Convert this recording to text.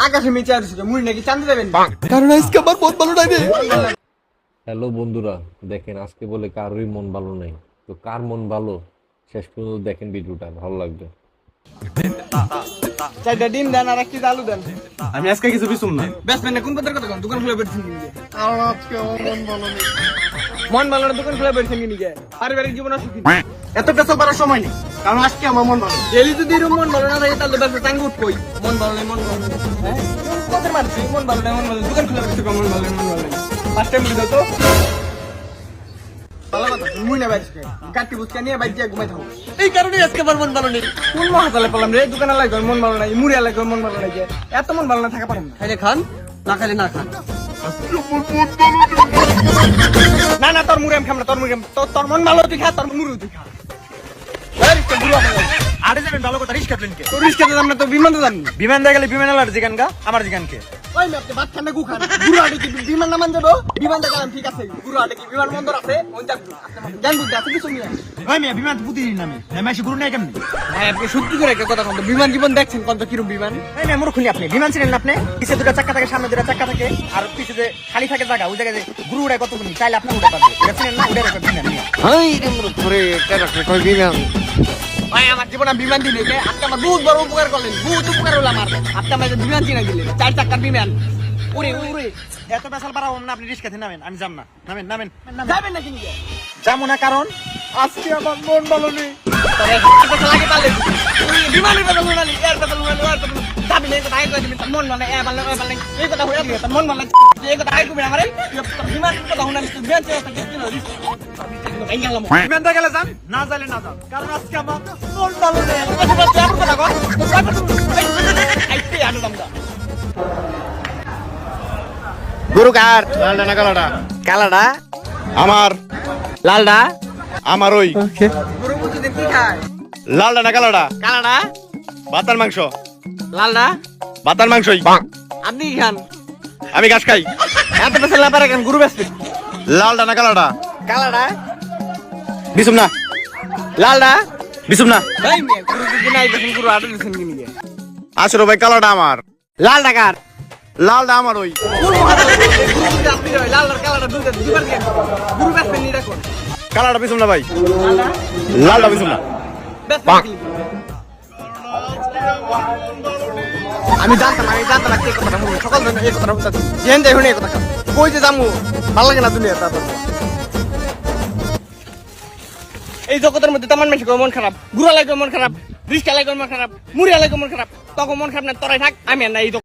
আকাশে মেচে আসছে মুড়ি নাকি চাঁদে যাবেন কারণ আজকে আমার মন ভালো নাই রে। হ্যালো বন্ধুরা, দেখেন আজকে বলে কারোরই মন ভালো নাই। তো কার মন ভালো শেষ পর্যন্ত দেখেন, ভিডিওটা ভালো লাগবে। চারটা ডিম দেন আর একটি আলু দেন। আমি আজকে কিছু বিছুম না। ব্যাটসম্যান কোন পদের কথা দোকান খুলে বেরছেন কিনি আর আজকে আমার মন ভালো নেই। মন ভালো না দোকান খুলে বেরছেন কিনি পারিবারিক জীবন অসুখী এত পেছাল পারার সময় নেই, কারণ আজকে আমার মন ভালো। ডেলি যদি এরকম মন ভালো না থাকে তাহলে ব্যবসা টাঙ্গি উঠবই। মন ভালো নেই, মন ভালো নেই, হ্যাঁ কত মারছি মন ভালো নেই, মন ভালো নেই, দোকান খুলে বেরছে মন ভালো নেই, মন ভালো নেই। ফার্স্ট টাইম বুঝছো তো ভালো কথা মুই না বাইছে গাটি বুঝকে নিয়ে বাইজে ঘুমাই থাকো। এই কারণে আজকে আমার মন ভালো নেই। কোন মহাতালে পড়লাম রে, দোকানে লাগে মন ভালো নাই, মুড়ি লাগে মন ভালো নাই, এত মন ভালো না থাকা পারেন না। খাইলে খান, না খাইলে না খান। না না তোর মুড়ি আমি খাম না, তোর মুড়ি তোর মন ভালো তুই খা, তোর মুড়ি তুই খা। আরে যাবেন ভালো কথা, রিস্কা প্লেনকে তোর রিস্কাতে যাম না, তোর বিমান তো যাবি। বিমান দিয়ে গেলে বিমান আলার জিগান গা, আমার জিগানকে। ওই মে আপনি ভাত খান না গু খান। গুরুহাটে কি বিমান নামান যাবো? বিমান দেখালাম ঠিক আছে। গুরুহাটে কি বিমান বন্দর আছে? ওই যাবো। জান বুঝতে আছে কিছু নিয়ে। ওই মিয়া বিমান তো প্রতিদিন নামে, নেমে গুরু নাই কেমনি? ভাই আপনি সত্যি করে একটা কথা বলতে, বিমান জীবন দেখছেন কত কিরম বিমান? এই মিয়া মূর্খ নি আপনি, বিমান ছিলেন না আপনি? পিছে দুটো চাক্কা থাকে, সামনে দুটো চাক্কা থাকে, আর পিছে যে খালি থাকে জায়গা, ওই জায়গায় গুরু উড়ায় কতক্ষণ, চাইলে আপনি উড়ে পারবে। এটা ছিলেন না, উড়ে রাখবে বিমান নিয়ে। হাই রে মূর্খ রে, ক্যারেক্টার কই বিমান। ভাই আমার জীবনে বিমান দিলে যে আজকে আমার বহুত বড় উপকার করলেন, বহুত উপকার হলো আমার। আজকে আমার বিমান চিনা দিলেন, 4 চাকার বিমান। ওরে ওরে, এত পেছাল পারাবো না, আপনি রিস্কাতে নামেন, আমি যাম না। নামেন নামেন যাবেন নাকি নিয়ে? যাবো না, কারণ আজকে আমার মন ভালো নেই। তবে কথা লাগে তাহলে বিমানের কথা শুনালি, এর কথা শুনালি, ওর কথা যাবি না, এই কথা আগে কই দিবি, তোর মন ভালো এ ভালো এ ভালো এই কথা হয়ে গেল, তোর মন ভালো এই কথা আগে কইবি আমারে, বিমানের কথা শুনালি তুই বিমান চেয়ে থাকছিস না রিস্ক। আমি গেলাম। বিমান দিয়ে গেলে যান, না যাইলে না যান, কারণ আজকে আমার মন ভালো নেই। কথা কর, আইতে আনো দামটা। গুরু কার? লালডা না কালাডা? কালাডা আমার। লালডা আমার ওই গরু বুঝতে কি খায়? লালডা না কালাডা? কালাডা বাতার মাংস। লালডা বাতার মাংসই। আপনি কি খান? আমি ঘাস খাই। এত পেছাল না পারে কেন গরু বেচতে? লালডা না কালাডা? কালাডা বিছুম না, লালডা বিছুম না। ভাই মেয়ে গরু কি নাই দেখুন গরু আড়ে দিছেন কি নিয়ে? আসলে ভাই কালাডা আমার। লালডা কার? লালডা আমার ওই। গরু কথা লাগে গরু যদি আপনি রয় লালডার কালাডা দুবার কেন? গরু বেচতে নি রাখুন। কালাডা বিছুম না ভাই, লালডা লালডা বিছুম না। বেচতে কি? আমি জানতাম না কে কথা বলবো, সকাল থেকে এই কথা বলতে জেন যাই শুনে এই কথা কই যে যামু ভালো লাগে না দুনিয়া তারপর এই জগতের মধ্যে তেমন মানুষ মন খারাপ, গুড়া লাগে মন খারাপ, রিস্কা লাগে মন খারাপ, মুড়িয়া লাগে মন খারাপ, তখন মন খারাপ না তোরাই থাক, আমি আর না এই